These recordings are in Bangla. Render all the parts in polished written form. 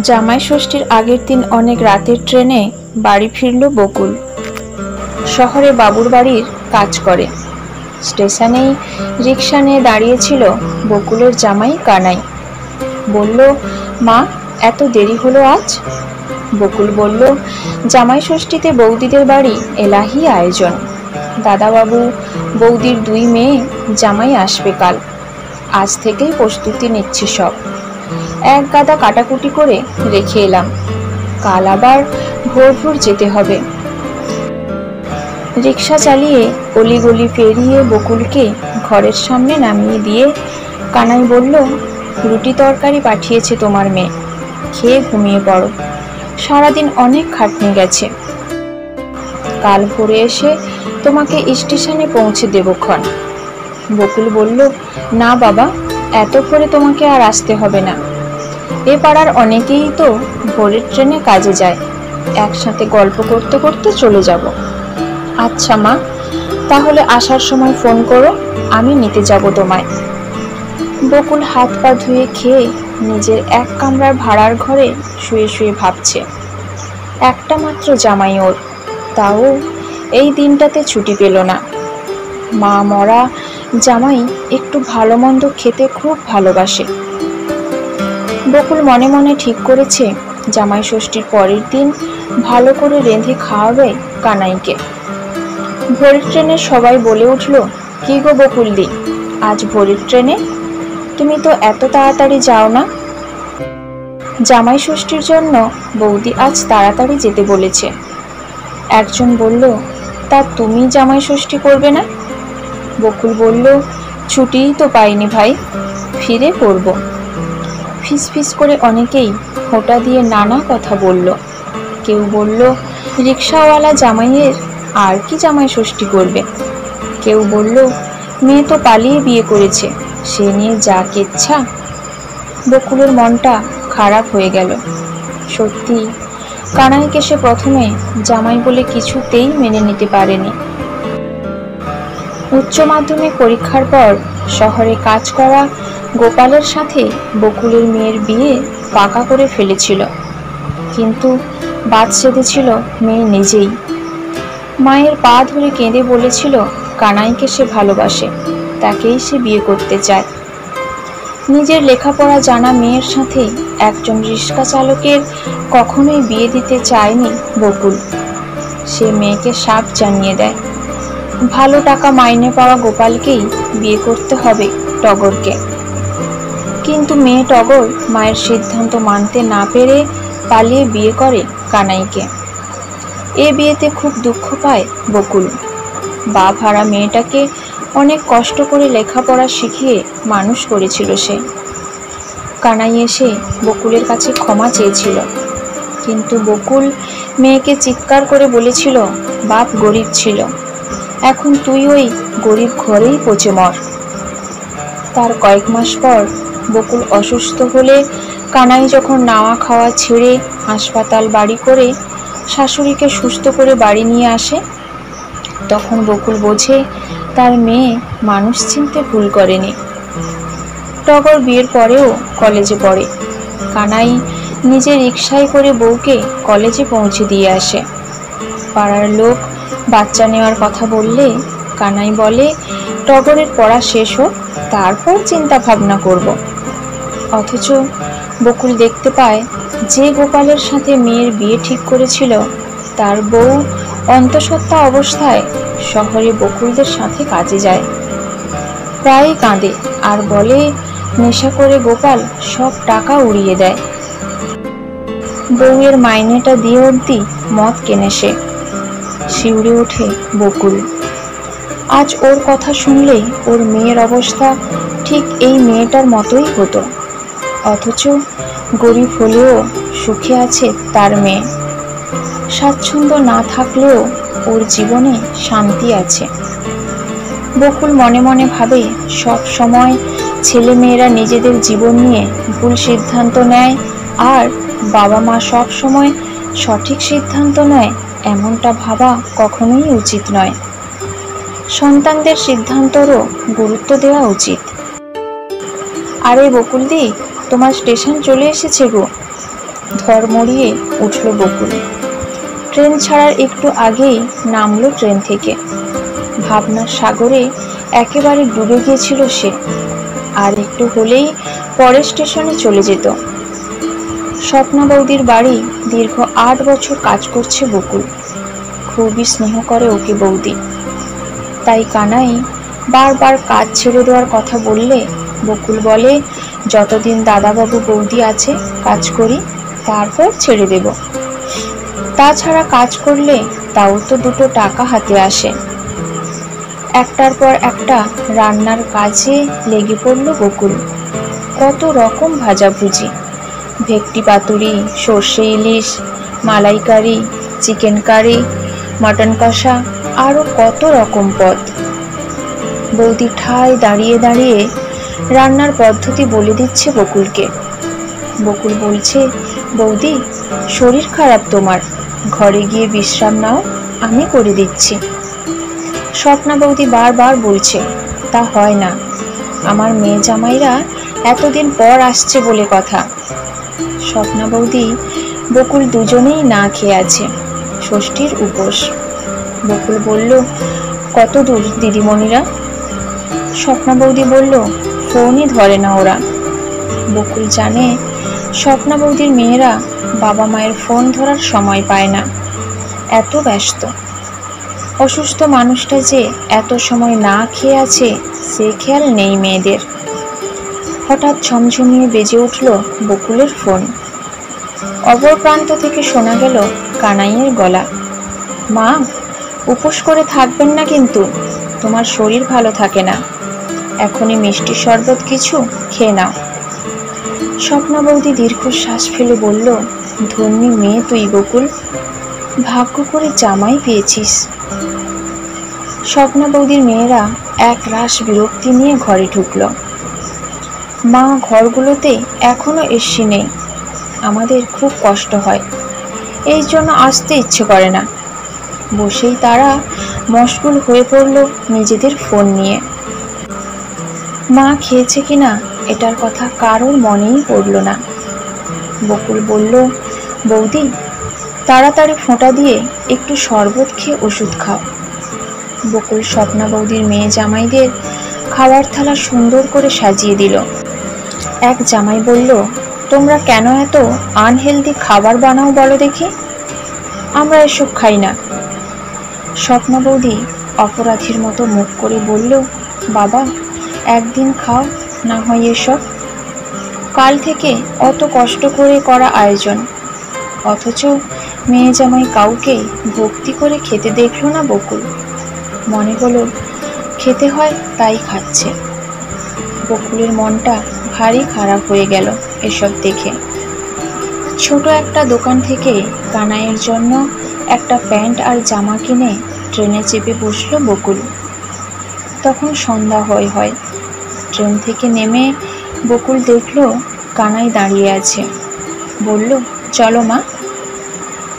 জামাই ষষ্ঠীর আগের দিন অনেক রাতের ট্রেনে বাড়ি ফিরল বকুল। শহরে বাবুর বাড়ির কাজ করে। স্টেশনেই রিকশা নিয়ে দাঁড়িয়েছিল বকুলের জামাই কানাই। বলল, মা, এত দেরি হলো আজ? বকুল বলল, জামাই ষষ্ঠীতে বৌদিদের বাড়ি এলাহি আয়োজন। দাদাবাবু, বৌদির 2 মেয়ে জামাই আসবে কাল। আজ থেকেই প্রস্তুতি নিচ্ছি সব। এক গাদা কাটাকুটি করে রেখে এলাম। কাল আবার ভোর ভোর যেতে হবে। রিকশা চালিয়ে অলিগলি পেরিয়ে বকুলকে ঘরের সামনে নামিয়ে দিয়ে কানাই বলল, রুটি তরকারি পাঠিয়েছে তোমার মেয়ে, খেয়ে ঘুমিয়ে পড়ো। সারাদিন অনেক খাটনি গেছে। কাল ভোরে এসে তোমাকে স্টেশনে পৌঁছে দেবক্ষণ। বকুল বলল, না বাবা, এত ভোরে তোমাকে আর আসতে হবে না। এ পাড়ার অনেকেই তো ভোরের ট্রেনে কাজে যায়। একসাথে গল্প করতে করতে চলে যাব। আচ্ছা মা, তাহলে আসার সময় ফোন করো, আমি নিতে যাব তোমায়। বকুল হাত পা ধুয়ে খেয়ে নিজের এক কামরার ভাড়ার ঘরে শুয়ে শুয়ে ভাবছে, একটা মাত্র জামাই ওর, তাও এই দিনটাতে ছুটি পেল না। মা মরা জামাই একটু ভালো মন্দ খেতে খুব ভালোবাসে। বকুল মনে মনে ঠিক করেছে জামাই ষষ্ঠীর পরের দিন ভালো করে রেঁধে খাওয়াবে কানাইকে। ভোরের ট্রেনে সবাই বলে উঠল, কি গো বকুলদি, আজ ভোরের ট্রেনে? তুমি তো এত তাড়াতাড়ি যাও না। জামাই ষষ্ঠীর জন্য বৌদি আজ তাড়াতাড়ি যেতে বলেছে। একজন বলল, তা তুমি জামাই ষষ্ঠী করবে না? বকুল বলল, ছুটিই তো পাইনি ভাই, ফিরে করব। ফিস ফিস করে অনেকেই হোঁটা দিয়ে নানা কথা বলল। কেউ বলল, রিকশাওয়ালা জামাইয়ের আর কি জামাই ষষ্ঠী করবে। কেউ বলল, মেয়ে তো পালিয়ে বিয়ে করেছে, সে নিয়ে যা কেচ্ছা। বকুলের মনটা খারাপ হয়ে গেল। সত্যি, কানাইকে সে প্রথমে জামাই বলে কিছুতেই মেনে নিতে পারেনি। উচ্চ মাধ্যমিক পরীক্ষার পর শহরে কাজ করা গোপালের সাথে বকুলের মেয়ের বিয়ে পাকা করে ফেলেছিল, কিন্তু বাদ সেধেছিল মেয়ে নিজেই। মায়ের পা ধরে কেঁদে বলেছিল কানাইকে সে ভালোবাসে, তাকেই সে বিয়ে করতে চায়। নিজের লেখাপড়া জানা মেয়ের সাথে একজন রিক্সা চালকের কখনোই বিয়ে দিতে চায়নি বকুল। সে মেয়েকে সাফ জানিয়ে দেয়, ভালো টাকা মাইনে পাওয়া গোপালকেই বিয়ে করতে হবে টগরকে। কিন্তু মেয়ে টগর মায়ের সিদ্ধান্ত মানতে না পেরে পালিয়ে বিয়ে করে কানাইকে। এ বিয়েতে খুব দুঃখ পায় বকুল। বাপ হারা মেয়েটাকে অনেক কষ্ট করে লেখাপড়া শিখিয়ে মানুষ করেছিল সে। কানাই এসে বকুলের কাছে ক্ষমা চেয়েছিল, কিন্তু বকুল মেয়েকে চিৎকার করে বলেছিল, বাপ গরিব ছিল, এখন তুই ওই গরিব ঘরেই পচে মর। তার কয়েক মাস পর বকুল অসুস্থ হলে কানাই যখন নাওয়া খাওয়া ছেড়ে হাসপাতাল বাড়ি করে শাশুড়িকে সুস্থ করে বাড়ি নিয়ে আসে, তখন বকুল বোঝে তার মেয়ে মানুষ চিনতে ভুল করেনি। টগর বিয়ের পরেও কলেজে পড়ে। কানাই নিজে রিকশায় করে বউকে কলেজে পৌঁছে দিয়ে আসে। পাড়ার লোক বাচ্চা নেওয়ার কথা বললে কানাই বলে, টগরের পড়া শেষ হোক, তারপর চিন্তা ভাবনা করব। অথচ বকুল দেখতে পায় যে গোপালের সাথে মেয়ের বিয়ে ঠিক করেছিল তার বউ অন্তঃসত্ত্বা অবস্থায় শহরে বকুলদের সাথে কাজে যায়। প্রায় কাঁদে আর বলে, নেশা করে গোপাল সব টাকা উড়িয়ে দেয়। বউয়ের মাইনেটা দিয়ে অবধি মদ কেনে সে। শিউরে ওঠে বকুল। আজ ওর কথা শুনলে ওর মেয়ের অবস্থা ঠিক এই মেয়েটার মতোই হতো। অথচ গরিব হলেও সুখে আছে তার মেয়ে। স্বাচ্ছন্দ্য না থাকলেও ওর জীবনে শান্তি আছে। বকুল মনে মনে ভাবে, সব সময় ছেলে মেয়েরা নিজেদের জীবন নিয়ে ভুল সিদ্ধান্ত নেয় আর বাবা মা সব সময় সঠিক সিদ্ধান্ত নেয়, এমনটা ভাবা কখনোই উচিত নয়। সন্তানদের সিদ্ধান্তেরও গুরুত্ব দেওয়া উচিত। আরে বকুলদি, তোমার স্টেশন চলে এসেছে গো। ধড়মড়িয়ে উঠল বকুল। ট্রেন ছাড়ার একটু আগেই নামলো ট্রেন থেকে। ভাবনার সাগরে একেবারে ডুবে গিয়েছিল সে। আর একটু হলেই পরের স্টেশনে চলে যেত। স্বপ্না বৌদির বাড়ি দীর্ঘ 8 বছর কাজ করছে বকুল। খুবই স্নেহ করে ওকে বৌদি। তাই কানাই বারবার কাজ ছেড়ে দেওয়ার কথা বললে বকুল বলে, যতদিন দাদাবাবু বৌদি আছে কাজ করি, তারপর ছেড়ে দেব। তাছাড়া কাজ করলে তাও তো 2 টাকা হাতে আসে। একটার পর একটা রান্নার কাজে লেগে পড়ল বকুল। কত রকম ভাজাভুজি, ভেটকি পাতুরি, সর্ষে ইলিশ, মালাইকারি, চিকেন কারি, মটন কষা, আরো কত রকম পদ। বৌদি ঠায় দাঁড়িয়ে দাঁড়িয়ে রান্নার পদ্ধতি বলে দিচ্ছে বকুলকে। বকুল বলছে, বৌদি শরীর খারাপ তোমার, ঘরে গিয়ে বিশ্রাম নাও, আমি করে দিচ্ছি। স্বপ্না বৌদি বারবার বলছে, তা হয় না, আমার মেয়ে জামাইরা এতদিন পর আসছে বলে কথা। স্বপ্না বৌদি বকুল দুজনেই না খেয়ে আছে, ষষ্ঠীর উপোস। বকুল বলল, কত দূর দিদিমণিরা? স্বপ্না বৌদি বলল, ফোনই ধরে না ওরা। বকুল জানে স্বপ্না বৌদির মেয়েরা বাবা মায়ের ফোন ধরার সময় পায় না, এত ব্যস্ত। অসুস্থ মানুষটা যে এত সময় না খেয়ে আছে সে খেয়াল নেই মেয়েদের। হঠাৎ ঝমঝমিয়ে বেজে উঠল বকুলের ফোন। অপর প্রান্ত থেকে শোনা গেল কানাইয়ের গলা, মা উপোস করে থাকবেন না কিন্তু, তোমার শরীর ভালো থাকে না, এখনই মিষ্টি শরবত কিছু খেয়ে নাও। স্বপ্না বৌদি দীর্ঘশ্বাস ফেলে বলল, ধন্যী মেয়ে তুই বকুল, ভাগ্য করে জামাই পেয়েছিস। স্বপ্না বৌদির মেয়েরা এক রাশ বিরক্তি নিয়ে ঘরে ঢুকল। মা ঘরগুলোতে এখনো এসি নেই, আমাদের খুব কষ্ট হয়, এই জন্য আসতে ইচ্ছে করে না। বসেই তারা মশগুল হয়ে পড়ল নিজেদের ফোন নিয়ে। মা খেয়েছে কিনা এটার কথা কারোর মনেই পড়ল না। বকুল বলল, বৌদি তাড়াতাড়ি ফোঁটা দিয়ে একটু শরবত খেয়ে ওষুধ খাও। বকুল স্বপ্না বৌদির মেয়ে জামাইদের খাওয়ার থালা সুন্দর করে সাজিয়ে দিল। এক জামাই বলল, তোমরা কেন এত আনহেলদি খাবার বানাও বলো দেখি, আমরা এসব খাই না। স্বপ্না বৌদি অপরাধীর মতো মুখ করে বলল, বাবা একদিন খাও না হয় এসব, কাল থেকে অত কষ্ট করে করা আয়োজন, অথচ মেয়ে জামাই কাউকে ভক্তি করে খেতে দেখল না বকুল। মনে হলো খেতে হয় তাই খাচ্ছে। বকুলের মনটা ভারী খারাপ হয়ে গেল এসব দেখে। ছোট একটা দোকান থেকে কানাইয়ের জন্য একটা প্যান্ট আর জামা কিনে ট্রেনে চেপে বসল বকুল। তখন সন্ধ্যা হয়। ট্রেন থেকে নেমে বকুল দেখল কানাই দাঁড়িয়ে আছে। বলল, চলো মা।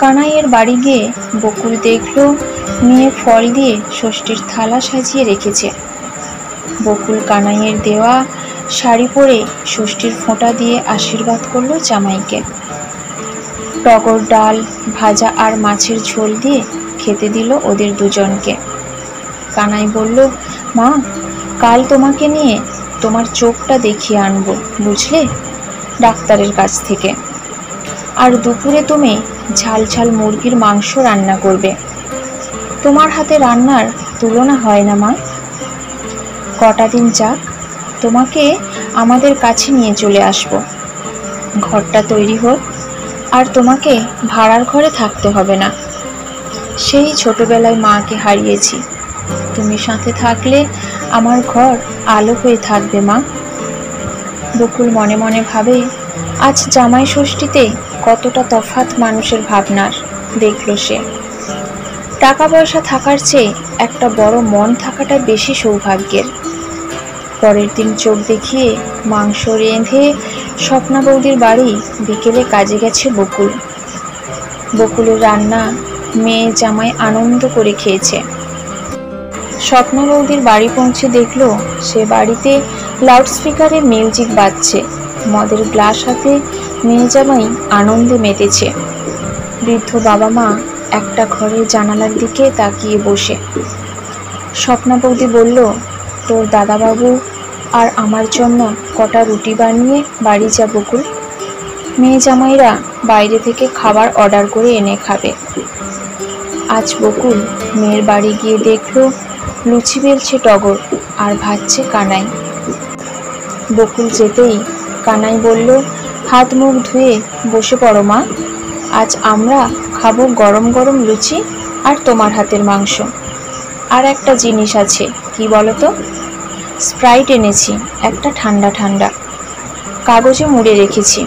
কানাইয়ের বাড়ি গিয়ে বকুল দেখল মেয়ে ফল দিয়ে ষষ্ঠীর থালা সাজিয়ে রেখেছে। বকুল কানাইয়ের দেওয়া শাড়ি পরে ষষ্ঠীর ফোঁটা দিয়ে আশীর্বাদ করলো জামাইকে। টগর ডাল ভাজা আর মাছের ঝোল দিয়ে খেতে দিল ওদের দুজনকে। কানাই বলল, মা কাল তোমাকে নিয়ে তোমার চোখটা দেখিয়ে আনবো বুঝলে, ডাক্তারের কাছ থেকে। আর দুপুরে তুমি ঝাল ঝাল মুরগির মাংস রান্না করবে, তোমার হাতে রান্নার তুলনা হয় না মা। কটা দিন যাক, তোমাকে আমাদের কাছে নিয়ে চলে আসবো, ঘরটা তৈরি হোক, আর তোমাকে ভাড়ার ঘরে থাকতে হবে না। সেই ছোটবেলায় মাকে হারিয়েছি, তুমি সাথে থাকলে আমার ঘর আলো হয়ে থাকবে মা। বকুল মনে মনে ভাবে, আজ জামাই ষষ্ঠীতে কতটা তফাৎ মানুষের ভাবনার দেখল সে। টাকা পয়সা থাকার চেয়ে একটা বড় মন থাকাটা বেশি সৌভাগ্যের। পরের দিন চোখ দেখিয়ে মাংস রেঁধে স্বপ্না বৌদির বাড়ি বিকেলে কাজে গেছে বকুল। বকুলের রান্না মেয়ে জামাই আনন্দ করে খেয়েছে। স্বপ্না বৌদির বাড়ি পৌঁছে দেখলো সে বাড়িতে লাউডস্পিকারে মিউজিক বাজছে, মদের গ্লাস হাতে মেয়ে জামাই আনন্দে মেতেছে। বৃদ্ধ বাবা মা একটা ঘরের জানালার দিকে তাকিয়ে বসে। স্বপ্না বৌদি বলল, তোর দাদাবাবু আর আমার জন্য কটা রুটি বানিয়ে বাড়ি যা বকুল। মেয়ে জামাইরা বাইরে থেকে খাবার অর্ডার করে এনে খাবে। আজ বকুল মেয়ের বাড়ি গিয়ে দেখলো লুচি বেলছে টগর আর ভাজছে কানাই। বকুল যেতেই কানাই বলল, হাত মুখ ধুয়ে বসে পড়ো মা, আজ আমরা খাবো গরম গরম লুচি আর তোমার হাতের মাংস। আর একটা জিনিস আছে, কি বলো তো? স্প্রাইট এনেছি, একটা ঠান্ডা ঠান্ডা, কাগজে মুড়ে রেখেছি।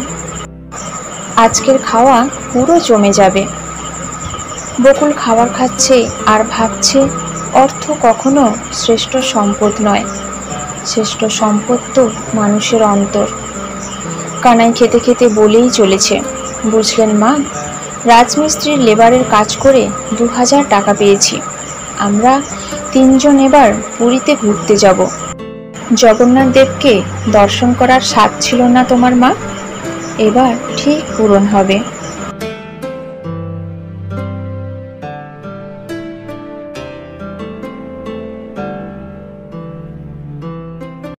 আজকের খাওয়া পুরো জমে যাবে। বকুল খাবার খাচ্ছে আর ভাবছে, অর্থ কখনো শ্রেষ্ঠ সম্পদ নয়, শ্রেষ্ঠ সম্পদ তো মানুষের অন্তর। কানাই খেতে খেতে বলেই চলেছে, বুঝলেন মা, রাজমিস্ত্রির লেবারের কাজ করে 2000 টাকা পেয়েছি। আমরা 3 জন এবার পুরীতে ঘুরতে যাব। জগন্নাথ দেবকে দর্শন করার স্বাদ ছিল না তোমার মা? এবার ঠিক পূরণ হবে।